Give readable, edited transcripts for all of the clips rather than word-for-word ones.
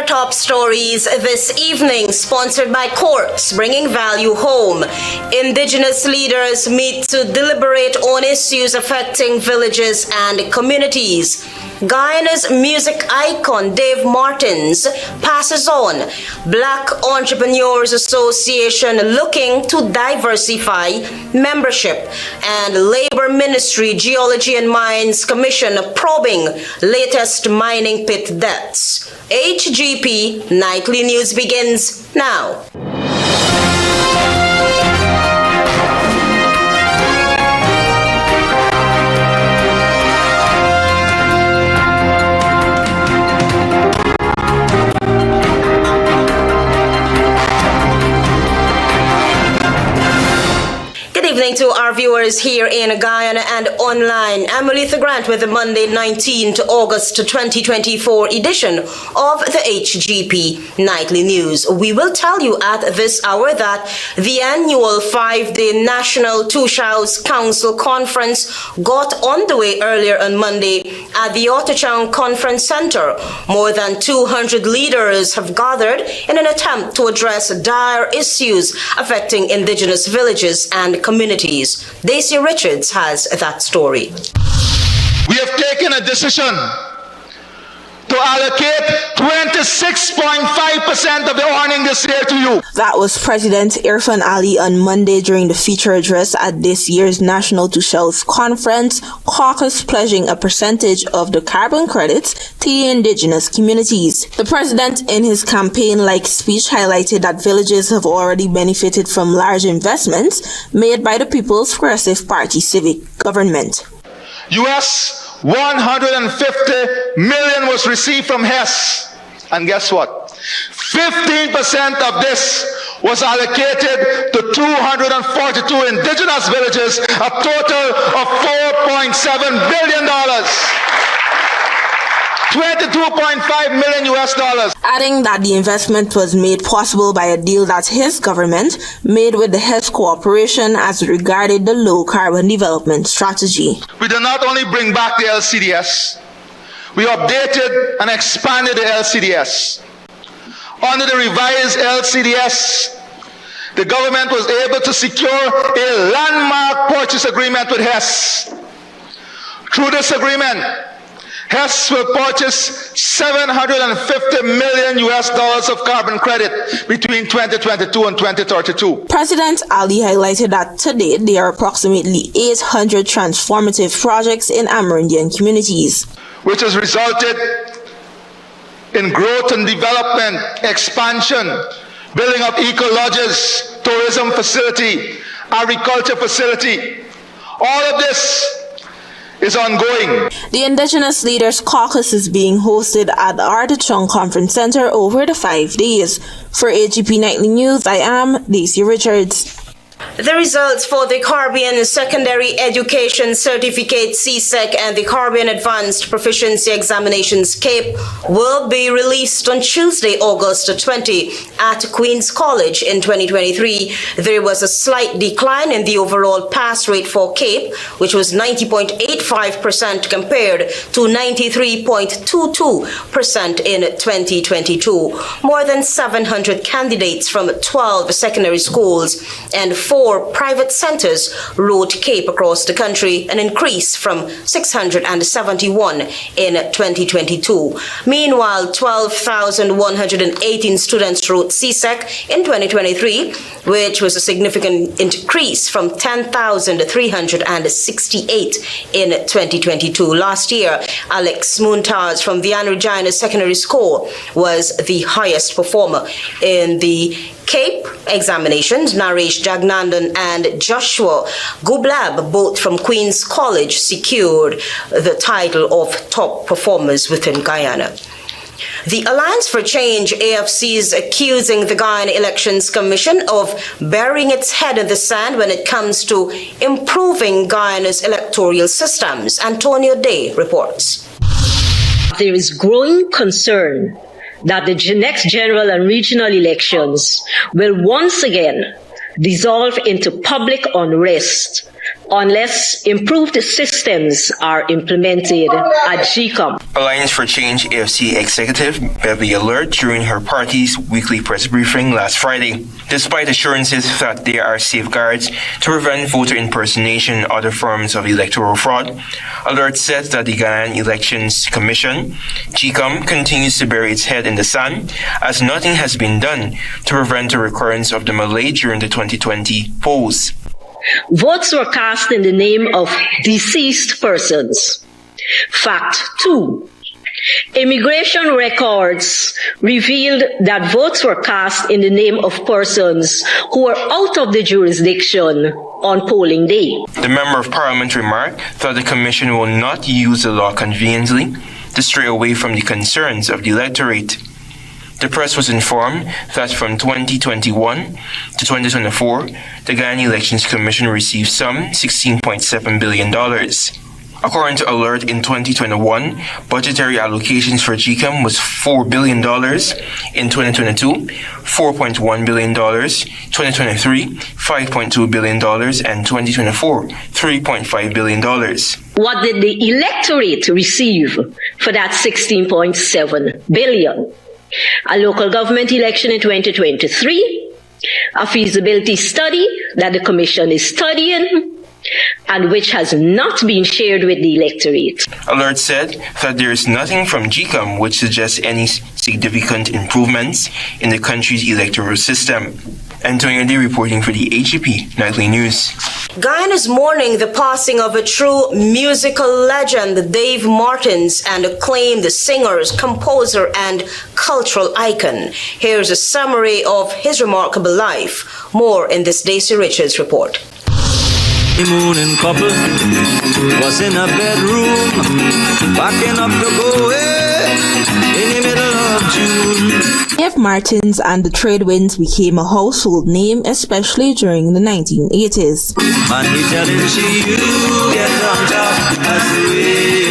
top stories this evening, sponsored by Courts Bringing Value Home. Indigenous leaders meet to deliberate on issues affecting villages and communities. Guyana's music icon Dave Martins passes on. Black Entrepreneurs Association looking to diversify membership. And Labor Ministry Geology and Mines Commission probing latest mining pit deaths. HGP Nightly News begins now. Good evening to our viewers here in Guyana and online. I'm Olitha Grant with the Monday 19th August 2024 edition of the HGP Nightly News. We will tell you at this hour that the annual 5-day National Toshaos Council Conference got underway earlier on Monday at the Otochang Conference Center. More than 200 leaders have gathered in an attempt to address dire issues affecting indigenous villages and communities. Daisy Richards has that story. We have taken a decision to allocate 26.5% of the earning this year to you. That was President Irfan Ali on Monday during the feature address at this year's National Toshaos Conference, caucus pledging a percentage of the carbon credits to the indigenous communities. The president in his campaign-like speech highlighted that villages have already benefited from large investments made by the People's Progressive Party civic government. US 150 million was received from HES. And guess what? 15% of this was allocated to 242 indigenous villages, a total of $4.7 billion. $22.5 million US dollars. Adding that the investment was made possible by a deal that his government made with the HES Corporation as regarded the low carbon development strategy. We did not only bring back the LCDS, we updated and expanded the LCDS. Under the revised LCDS, the government was able to secure a landmark purchase agreement with HES. Through this agreement, HES will purchase $750 million US dollars of carbon credit between 2022 and 2032. President Ali highlighted that to date there are approximately 800 transformative projects in Amerindian communities, which has resulted in growth and development, expansion, building of eco-lodges, tourism facility, agriculture facility. All of this is ongoing. The Indigenous Leaders Caucus is being hosted at the Otochang Conference Center over the 5 days. For HGP Nightly News, I am Daisy Richards. The results for the Caribbean Secondary Education Certificate CSEC and the Caribbean Advanced Proficiency Examinations CAPE will be released on Tuesday, August 20 at Queen's College in 2023. There was a slight decline in the overall pass rate for CAPE, which was 90.85% compared to 93.22% in 2022. More than 700 candidates from 12 secondary schools and 4 private centers wrote CAPE across the country, an increase from 671 in 2022. Meanwhile, 12,118 students wrote CSEC in 2023, which was a significant increase from 10,368 in 2022. Last year, Alex Muntaz from Guyana Regina Secondary School was the highest performer in the CAPE examinations. Naresh Jagnandan and Joshua Gublab, both from Queen's College, secured the title of top performers within Guyana. The Alliance for Change, AFC, is accusing the Guyana Elections Commission of burying its head in the sand when it comes to improving Guyana's electoral systems. Antonio Day reports. There is growing concern that the next general and regional elections will once again dissolve into public unrest unless improved systems are implemented at GCOM. Alliance for Change AFC executive Beverly Alert during her party's weekly press briefing last Friday. Despite assurances that there are safeguards to prevent voter impersonation and other forms of electoral fraud, Alert said that the Guyana Elections Commission, GCOM, continues to bury its head in the sand as nothing has been done to prevent a recurrence of the melee during the 2020 polls. Votes were cast in the name of deceased persons. Fact 2. Immigration records revealed that votes were cast in the name of persons who were out of the jurisdiction on polling day. The Member of Parliament remarked that the Commission will not use the law conveniently to stray away from the concerns of the electorate. The press was informed that from 2021 to 2024, the Guyana Elections Commission received some $16.7 billion. According to Alert, in 2021, budgetary allocations for GCOM was $4 billion, in 2022, $4.1 billion, 2023, $5.2 billion, and 2024, $3.5 billion. What did the electorate receive for that $16.7 billion? A local government election in 2023, a feasibility study that the Commission is studying, and which has not been shared with the electorate. Alert said that there is nothing from GCOM which suggests any significant improvements in the country's electoral system. Antonio D reporting for the HGP Nightly News. Guyana is mourning the passing of a true musical legend, Dave Martins, and acclaimed singer, composer, and cultural icon. Here's a summary of his remarkable life. More in this Daisy Richards report. The moon and couple was in a bedroom, packing up to go away in the middle of June. Dave Martins and the Trade Winds became a household name, especially during the 1980s. And he telling she, you get on top as the way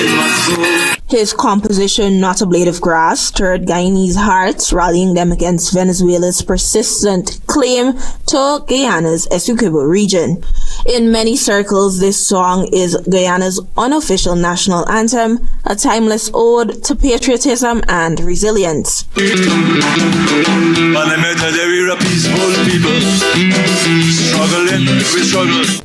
it must go. His composition, Not a Blade of Grass, stirred Guyanese hearts, rallying them against Venezuela's persistent claim to Guyana's Essequibo region. In many circles, this song is Guyana's unofficial national anthem, a timeless ode to patriotism and resilience. But let me tell you, we're a peaceful people, struggling, we struggle.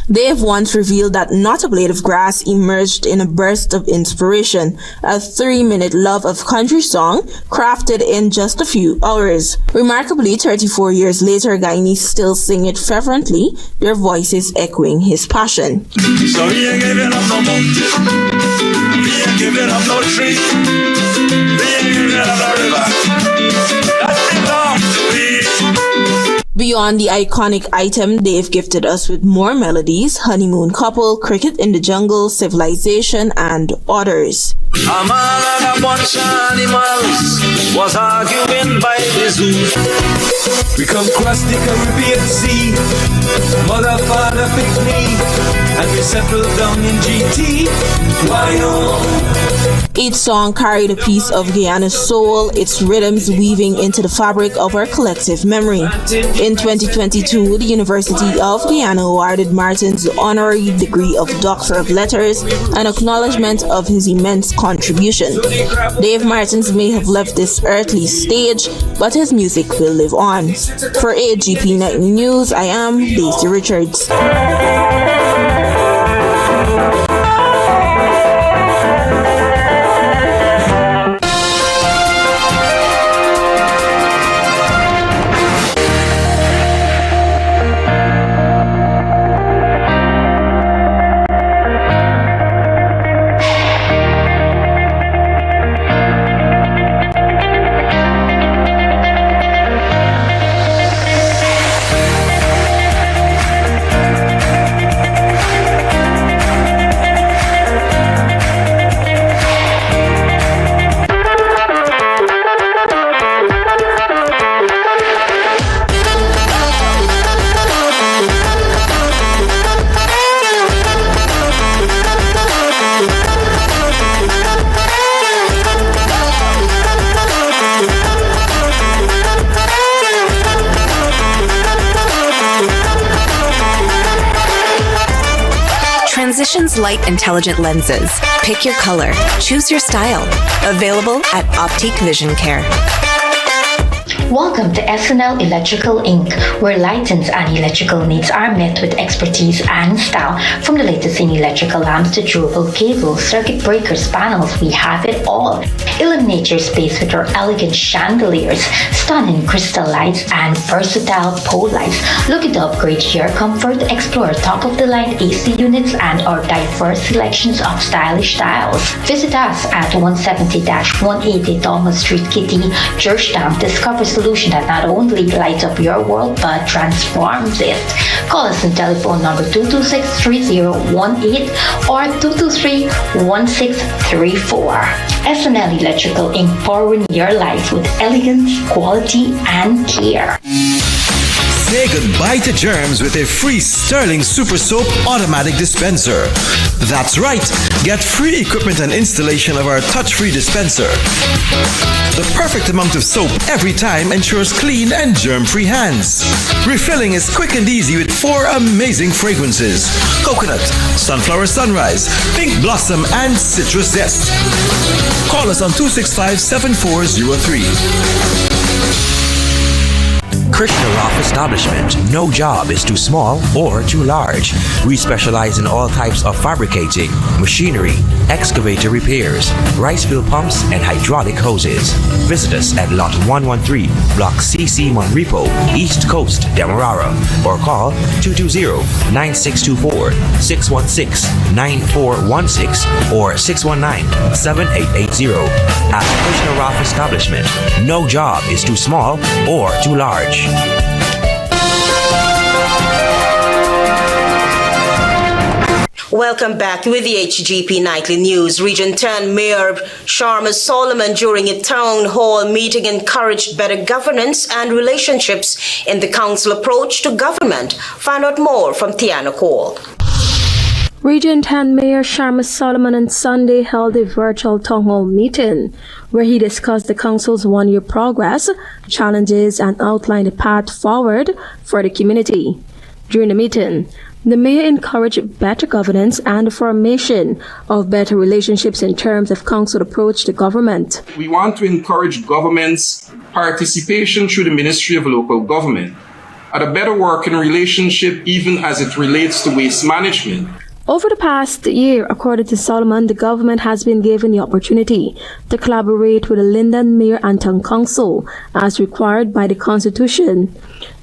Dave once revealed that Not a Blade of Grass emerged in a burst of inspiration, a 3-minute love of country song crafted in just a few hours. Remarkably, 34 years later, Guyanese still sing it fervently, their voices echoing his passion. So we ain't giving up no mountain, we ain't giving up no tree, we ain't giving up no river, that belongs to me. Beyond the iconic item, Dave gifted us with more melodies: Honeymoon Couple, Cricket in the Jungle, Civilization, and others. A man and a bunch of animals was arguing by the zoo. We come across the Caribbean Sea, mother, father, pick me, and we settled down in GT. Why no? Each song carried a piece of Guyana's soul, its rhythms weaving into the fabric of our collective memory. In 2022, the University of Guyana awarded Martins the honorary degree of Doctor of Letters, an acknowledgement of his immense contribution. Dave Martins may have left this earthly stage, but his music will live on. For HGP Nightly News, I am Daisy Richards. Precision's light intelligent lenses. Pick your color. Choose your style. Available at Optique Vision Care. Welcome to SNL Electrical Inc., where lighting's and electrical needs are met with expertise and style. From the latest in electrical lamps to durable cables, circuit breakers, panels, we have it all. Illuminate your space with our elegant chandeliers, stunning crystal lights, and versatile pole lights. Looking to upgrade your comfort? Explore top-of-the-line AC units and our diverse selections of stylish styles. Visit us at 170-180 Thomas Street, Kitty, Georgetown. Discover solution that not only lights up your world but transforms it. Call us on telephone number 226-3018 or 223-1634. SNL Electrical Inc. Powering your life with elegance, quality, and care. Say goodbye to germs with a free Sterling Super Soap automatic dispenser. That's right, get free equipment and installation of our touch-free dispenser. The perfect amount of soap every time ensures clean and germ-free hands. Refilling is quick and easy with 4 amazing fragrances: coconut, sunflower sunrise, pink blossom, and citrus zest. Call us on 265-7403. Krishna Rock Establishment. No job is too small or too large. We specialize in all types of fabricating, machinery, excavator repairs, rice field pumps, and hydraulic hoses. Visit us at Lot 113, Block CC Monrepo, East Coast, Demerara, or call 220-9624, 616-9416, or 619-7880. At Krishna Rock Establishment, no job is too small or too large. Welcome back with the HGP Nightly News. Region 10 Mayor Sharma Solomon, during a town hall meeting, encouraged better governance and relationships in the council approach to government. Find out more from Tiana Cole. Region 10 Mayor Sharma Solomon on Sunday held a virtual town hall meeting where he discussed the council's one-year progress, challenges, and outlined a path forward for the community. During the meeting, the mayor encouraged better governance and the formation of better relationships in terms of council approach to government. We want to encourage government's participation through the Ministry of Local Government at a better working relationship even as it relates to waste management. Over the past year, according to Solomon, the government has been given the opportunity to collaborate with the Linden Mayor and Town Council as required by the Constitution.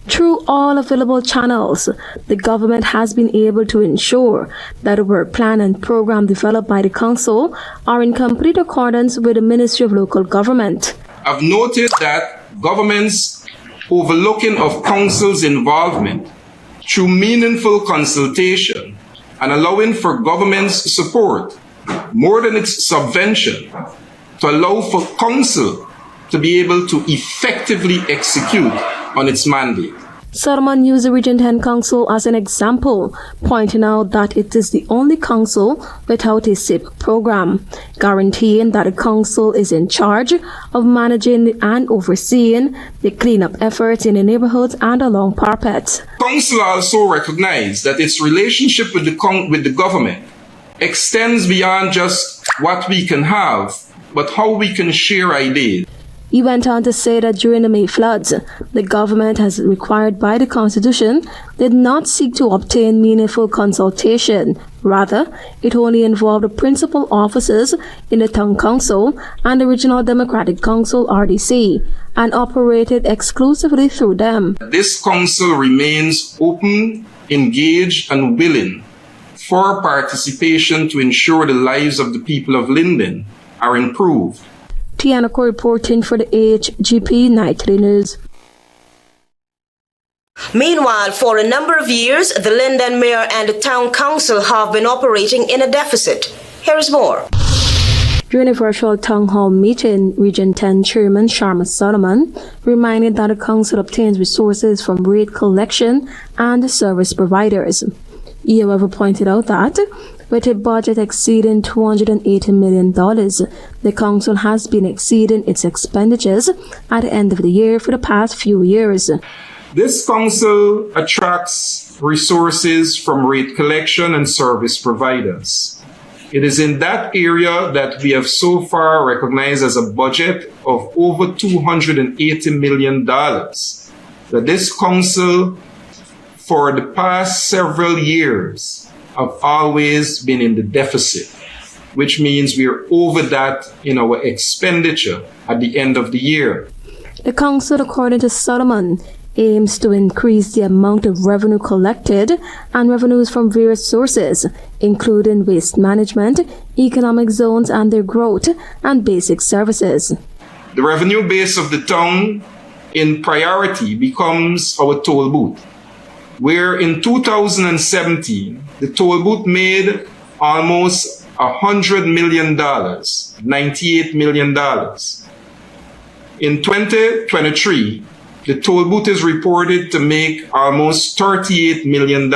Through all available channels, the government has been able to ensure that the work plan and program developed by the council are in complete accordance with the Ministry of Local Government. I've noted that government's overlooking of council's involvement through meaningful consultation and allowing for government's support more than its subvention to allow for council to be able to effectively execute on its mandate. Solomon used the Region 10 Council as an example, pointing out that it is the only council without a SIP program, guaranteeing that the council is in charge of managing and overseeing the cleanup efforts in the neighborhoods and along parapets. Council also recognized that its relationship with the government extends beyond just what we can have, but how we can share ideas. He went on to say that during the May floods, the government, as required by the Constitution, did not seek to obtain meaningful consultation. Rather, it only involved the principal officers in the Town Council and the Regional Democratic Council, RDC, and operated exclusively through them. This council remains open, engaged, and willing for participation to ensure the lives of the people of Linden are improved. Tiana Ko reporting for the HGP Nightly News. Meanwhile, for a number of years, the Linden Mayor and the Town Council have been operating in a deficit. Here is more. During a virtual town hall meeting, Region 10 Chairman Sharma Solomon reminded that the council obtains resources from rate collection and service providers. He, however, pointed out that with a budget exceeding $280 million, the council has been exceeding its expenditures at the end of the year for the past few years. This council attracts resources from rate collection and service providers. It is in that area that we have so far recognized as a budget of over $280 million that this council for the past several years have always been in the deficit, which means we are over that in our expenditure at the end of the year. The council, according to Solomon, aims to increase the amount of revenue collected and revenues from various sources, including waste management, economic zones and their growth, and basic services. The revenue base of the town in priority becomes our toll booth, where in 2017, the toll booth made almost $100 million, $98 million. In 2023, the toll booth is reported to make almost $38 million,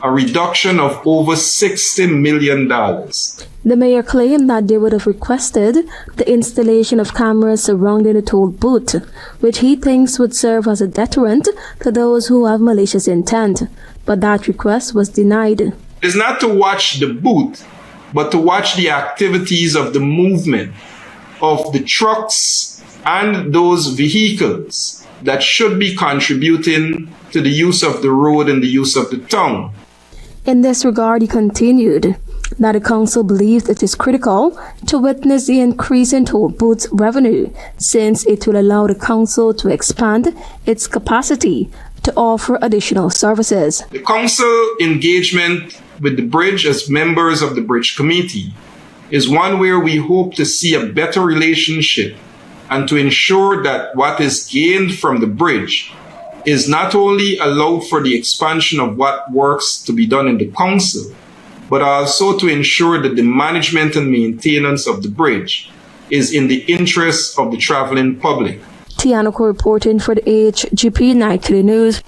a reduction of over $60 million. The mayor claimed that they would have requested the installation of cameras surrounding the toll booth, which he thinks would serve as a deterrent to those who have malicious intent, but that request was denied. It is not to watch the booth, but to watch the activities of the movement of the trucks and those vehicles that should be contributing to the use of the road and the use of the town. In this regard, he continued that the council believes it is critical to witness the increase in toll booths revenue, since it will allow the council to expand its capacity to offer additional services. The council engagement with the bridge as members of the bridge committee is one where we hope to see a better relationship and to ensure that what is gained from the bridge is not only allowed for the expansion of what works to be done in the council, but also to ensure that the management and maintenance of the bridge is in the interest of the traveling public. Tianoko reporting for the HGP Nightly News.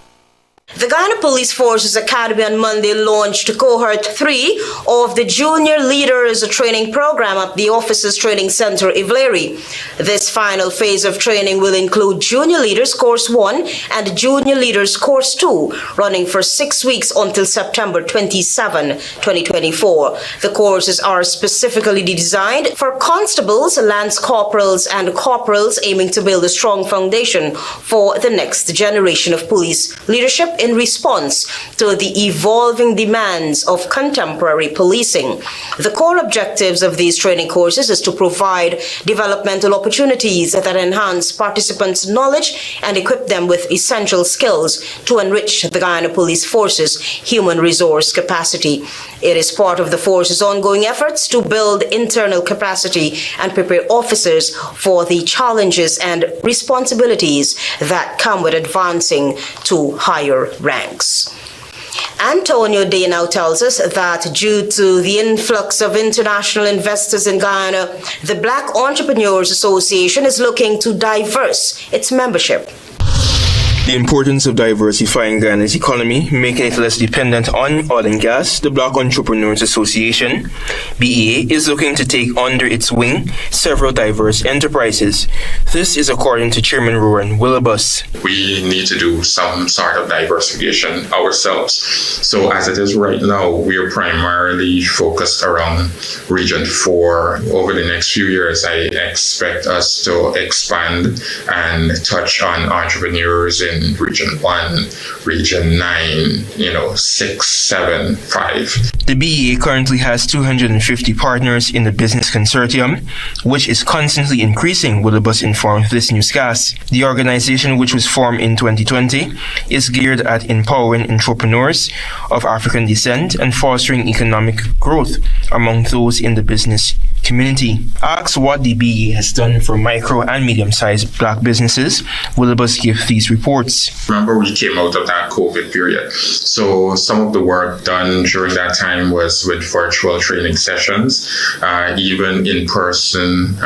The Guyana Police Forces Academy on Monday launched Cohort 3 of the Junior Leaders Training Program at the Officers Training Center, Ivleri. This final phase of training will include Junior Leaders Course 1 and Junior Leaders Course 2, running for 6 weeks until September 27, 2024. The courses are specifically designed for constables, lance corporals, and corporals, aiming to build a strong foundation for the next generation of police leadership in response to the evolving demands of contemporary policing. The core objectives of these training courses is to provide developmental opportunities that enhance participants' knowledge and equip them with essential skills to enrich the Guyana Police Force's human resource capacity. It is part of the force's ongoing efforts to build internal capacity and prepare officers for the challenges and responsibilities that come with advancing to higher ranks. Antonio Day now tells us that due to the influx of international investors in Guyana, the Black Entrepreneurs Association is looking to diverse its membership. The importance of diversifying Guyana's economy, making it less dependent on oil and gas, the Black Entrepreneurs Association, BEA, is looking to take under its wing several diverse enterprises. This is according to Chairman Rowan Willibus. We need to do some sort of diversification ourselves. So as it is right now, we are primarily focused around Region 4. Over the next few years, I expect us to expand and touch on entrepreneurs in Region 1, Region 9, 6, 7, 5. The BEA currently has 250 partners in the business consortium, which is constantly increasing, Willibus informed this newscast. The organization, which was formed in 2020, is geared at empowering entrepreneurs of African descent and fostering economic growth among those in the business community. Asked what the BEA has done for micro and medium-sized Black businesses, Willibus gave these reports. Remember, we came out of that COVID period. So some of the work done during that time was with virtual training sessions, even in-person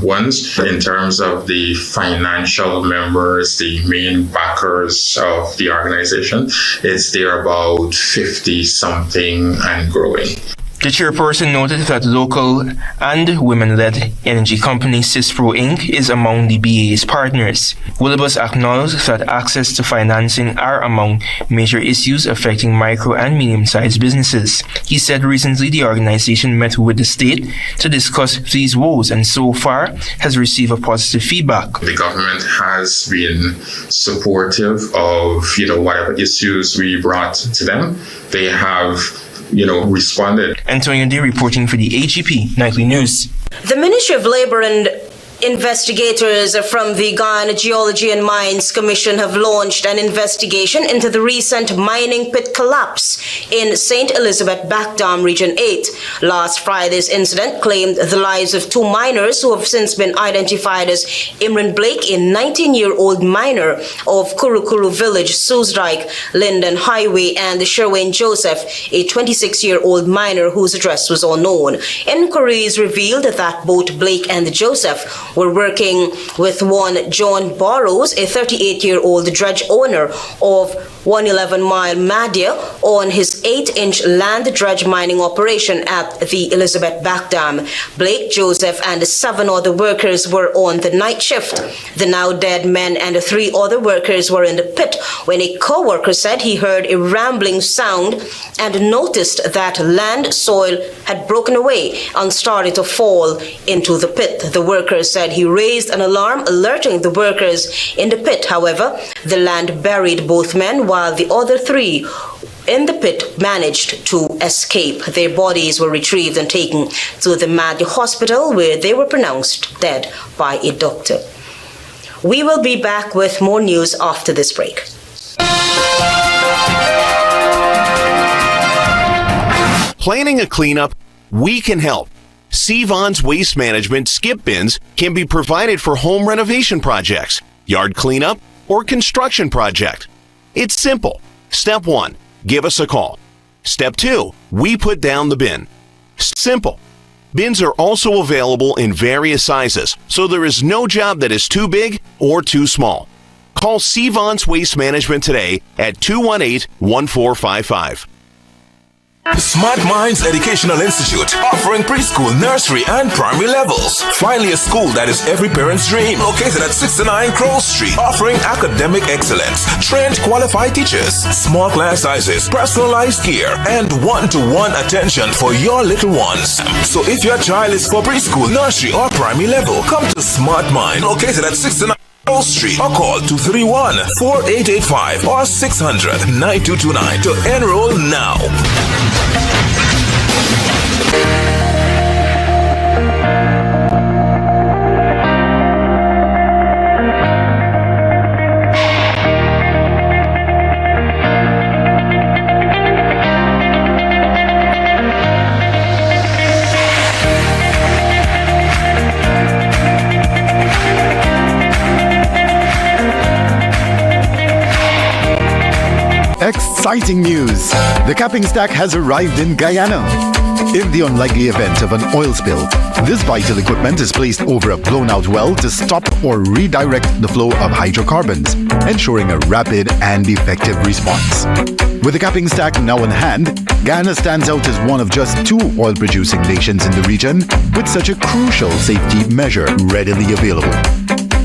ones. In terms of the financial members, the main backers of the organization, there about 50-something and growing. The chairperson noted that local and women-led energy company Cispro Inc. is among the BA's partners. Willibus acknowledged that access to financing are among major issues affecting micro and medium-sized businesses. He said recently the organization met with the state to discuss these woes and so far has received a positive feedback. The government has been supportive of, whatever issues we brought to them. They have responded. Antonio D reporting for the HGP Nightly News. The Ministry of Labour and investigators from the Guyana Geology and Mines Commission have launched an investigation into the recent mining pit collapse in St. Elizabeth Back Dam Region 8. Last Friday's incident claimed the lives of 2 miners who have since been identified as Imran Blake, a 19-year-old miner of Kurukuru Village, Soesdijk, Linden Highway, and Sherwayne Joseph, a 26-year-old miner whose address was unknown. Inquiries revealed that both Blake and Joseph were working with one John Burrows, a 38-year-old dredge owner of 111 Mile Madia, on his 8-inch land dredge mining operation at the Elizabeth Back Dam. Blake, Joseph, and 7 other workers were on the night shift. The now dead men and 3 other workers were in the pit when a co-worker said he heard a rambling sound and noticed that land soil had broken away and started to fall into the pit. The workers said he raised an alarm alerting the workers in the pit. However, the land buried both men while the other 3 in the pit managed to escape. Their bodies were retrieved and taken to the Madia Hospital where they were pronounced dead by a doctor. We will be back with more news after this break. Planning a cleanup? We can help. Sevon's Waste Management skip bins can be provided for home renovation projects, yard cleanup, or construction project. It's simple. Step 1, give us a call. Step 2, we put down the bin. Simple. Bins are also available in various sizes, so there is no job that is too big or too small. Call Sevon's Waste Management today at 218-1455. Smart Minds Educational Institute, offering preschool, nursery, and primary levels. Finally, a school that is every parent's dream. Located at 69 Crow Street, offering academic excellence, trained qualified teachers, small class sizes, personalized care, and one-to-one attention for your little ones. So if your child is for preschool, nursery, or primary level, come to Smart Mind, located at 69 Street, or call 231-4885 or 600-9229 to enroll now. Exciting news! The capping stack has arrived in Guyana. In the unlikely event of an oil spill, this vital equipment is placed over a blown-out well to stop or redirect the flow of hydrocarbons, ensuring a rapid and effective response. With the capping stack now in hand, Guyana stands out as one of just 2 oil-producing nations in the region with such a crucial safety measure readily available.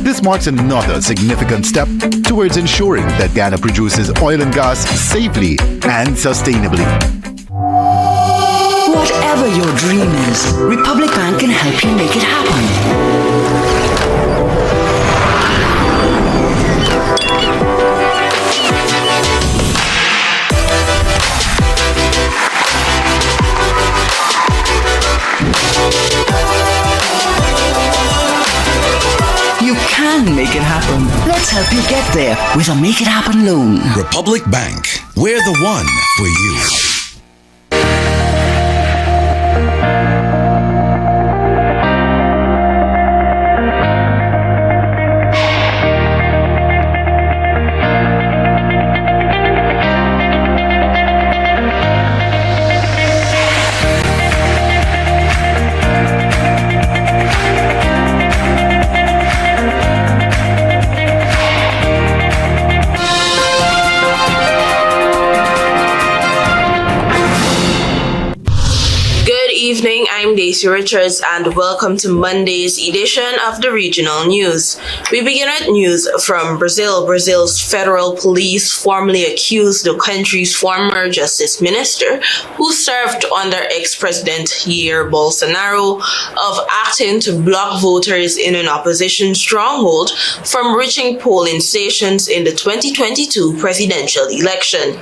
This marks another significant step towards ensuring that Guyana produces oil and gas safely and sustainably. Whatever your dream is, Republic Bank can help you make it happen. You can make it happen. Let's help you get there with a Make It Happen loan. Republic Bank, we're the one for you. I'm Daisy Richards and welcome to Monday's edition of the Regional News. We begin with news from Brazil. Brazil's federal police formally accused the country's former justice minister, who served under ex-president Jair Bolsonaro, of acting to block voters in an opposition stronghold from reaching polling stations in the 2022 presidential election.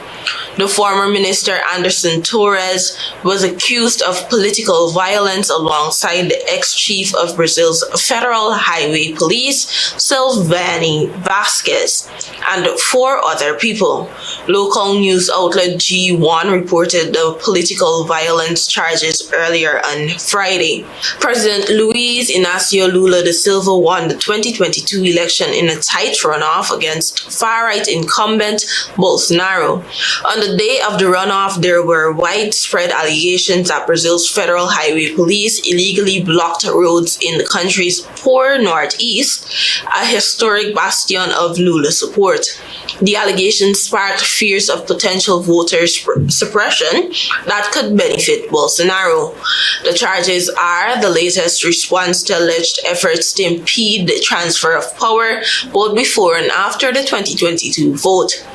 The former minister Anderson Torres was accused of political violence alongside the ex-chief of Brazil's Federal Highway Police, Silvani Vasquez, and 4 other people. Local news outlet G1 reported the political violence charges earlier on Friday. President Luiz Inácio Lula da Silva won the 2022 election in a tight runoff against far-right incumbent Bolsonaro. On the day of the runoff, there were widespread allegations that Brazil's Federal Highway Police illegally blocked roads in the country's poor northeast, a historic bastion of Lula support. The allegations sparked fears of potential voter suppression that could benefit Bolsonaro. The charges are the latest response to alleged efforts to impede the transfer of power both before and after the 2022 vote.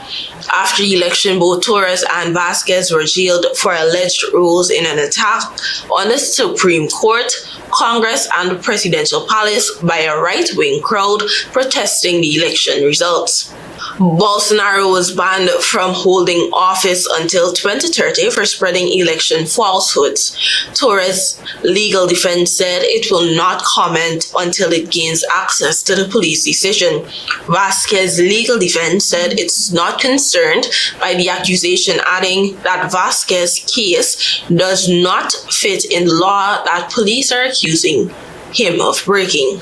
After the election, both Torres and Vasquez were jailed for alleged roles in an attack on the Supreme Court, Congress, and the Presidential Palace by a right-wing crowd protesting the election results. Bolsonaro was banned from holding office until 2030 for spreading election falsehoods. Torres' legal defense said it will not comment until it gains access to the police decision. Vasquez's legal defense said it's not concerned by the accusation, adding that Vasquez's case does not fit in the law that police are accusing him of breaking.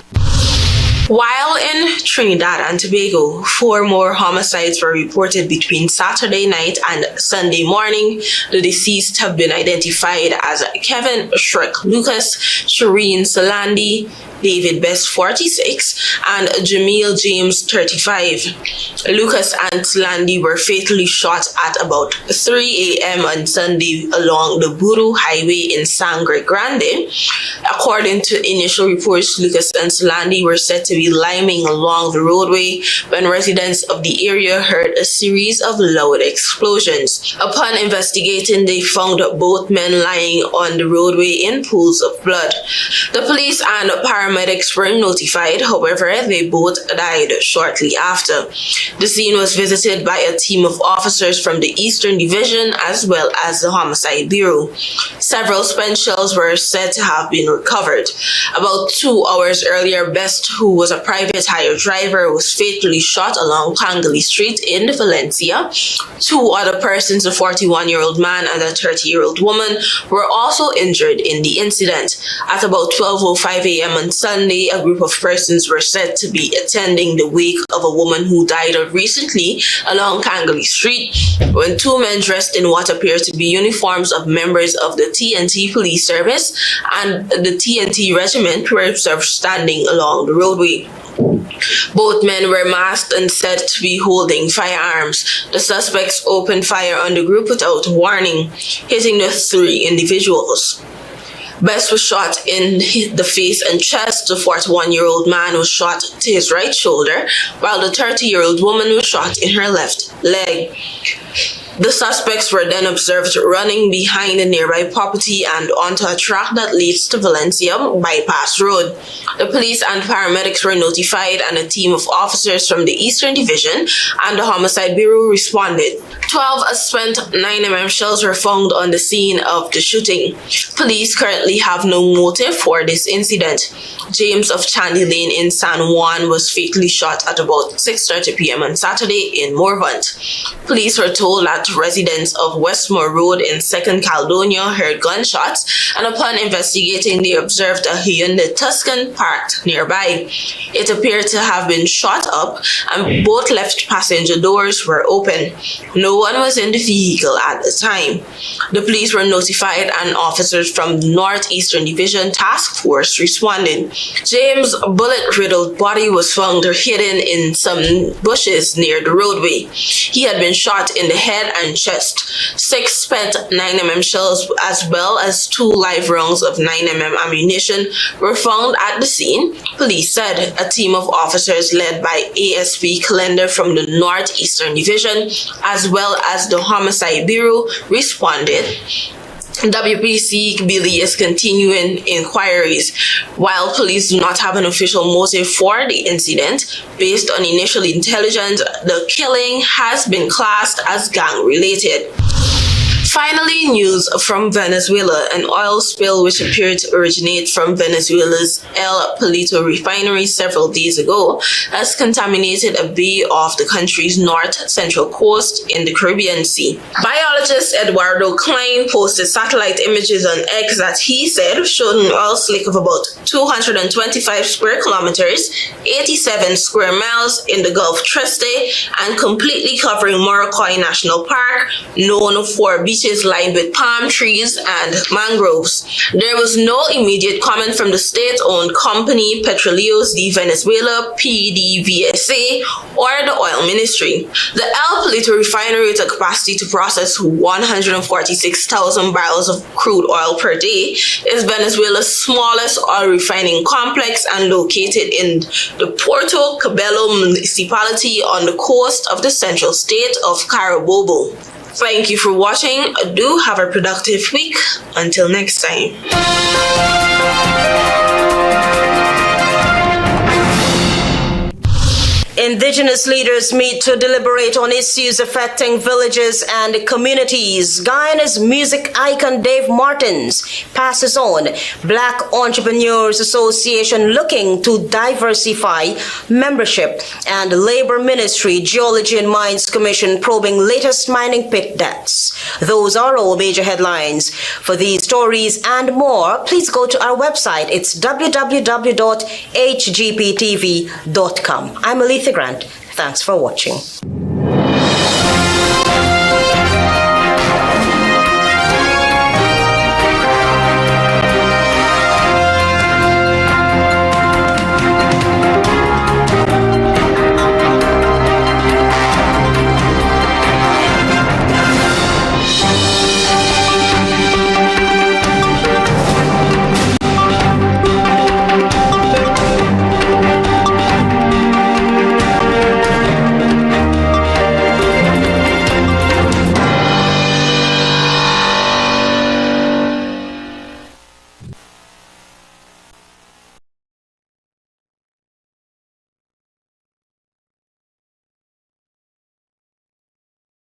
While in Trinidad and Tobago, 4 more homicides were reported between Saturday night and Sunday morning. The deceased have been identified as Kevin Shrek Lucas, Shireen Salandi, David Best, 46, and Jamil James, 35. Lucas and Salandi were fatally shot at about 3 a.m. on Sunday along the Buru Highway in Sangre Grande. According to initial reports, Lucas and Salandi were said to be liming along the roadway when residents of the area heard a series of loud explosions. Upon investigating, they found both men lying on the roadway in pools of blood. The police and paramedics were notified, however, they both died shortly after. The scene was visited by a team of officers from the Eastern Division as well as the Homicide Bureau. Several spent shells were said to have been recovered. About 2 hours earlier, Best, who was a private hire driver, was fatally shot along Pangali Street in Valencia. 2 other persons, a 41-year-old man and a 30-year-old woman, were also injured in the incident. At about 12:05 a.m. on Sunday, a group of persons were said to be attending the wake of a woman who died recently along Pangali Street when 2 men dressed in what appeared to be uniforms of members of the TNT police service and the TNT regiment were observed standing along the roadway. Both men were masked and said to be holding firearms. The suspects opened fire on the group without warning, hitting the 3 individuals. Best was shot in the face and chest. The 41-year-old man was shot to his right shoulder, while the 30-year-old woman was shot in her left leg. The suspects were then observed running behind a nearby property and onto a track that leads to Valencia Bypass Road. The police and paramedics were notified and a team of officers from the Eastern Division and the Homicide Bureau responded. 12 spent 9mm shells were found on the scene of the shooting. Police currently have no motive for this incident. James of Chandy Lane in San Juan was fatally shot at about 6:30 p.m. on Saturday in Morvant. Police were told that residents of Westmore Road in 2nd Caledonia heard gunshots, and upon investigating, they observed a Hyundai Tucson parked nearby. It appeared to have been shot up, and both left passenger doors were open. No one was in the vehicle at the time. The police were notified, and officers from the Northeastern Division Task Force responded. James' bullet-riddled body was found hidden in some bushes near the roadway. He had been shot in the head and chest. 6 spent 9mm shells as well as 2 live rounds of 9mm ammunition were found at the scene, police said. A team of officers led by ASP Calendar from the Northeastern Division as well as the Homicide Bureau responded. WPC believes continuing inquiries. While police do not have an official motive for the incident, based on initial intelligence, the killing has been classed as gang-related. Finally, news from Venezuela. An oil spill which appeared to originate from Venezuela's El Palito refinery several days ago has contaminated a bay off the country's north-central coast in the Caribbean Sea. Biologist Eduardo Klein posted satellite images on X that he said showed an oil slick of about 225 square kilometers, 87 square miles in the Gulf Triste, and completely covering Morocoy National Park, known for beaches lined with palm trees and mangroves. There was no immediate comment from the state-owned company Petróleos de Venezuela, PDVSA, or the oil ministry. The El Palito refinery, with a capacity to process 146,000 barrels of crude oil per day, is Venezuela's smallest oil refining complex and located in the Puerto Cabello municipality on the coast of the central state of Carabobo. Thank you for watching. Do have a productive week. Until next time. Indigenous leaders meet to deliberate on issues affecting villages and communities. Guyana's music icon Dave Martins passes on. Black Entrepreneurs Association looking to diversify membership. And Labor Ministry Geology and Mines Commission probing latest mining pit debts. Those are all major headlines. For these stories and more, please go to our website. It's www.hgptv.com. I'm Alethea Grant. Thanks for watching.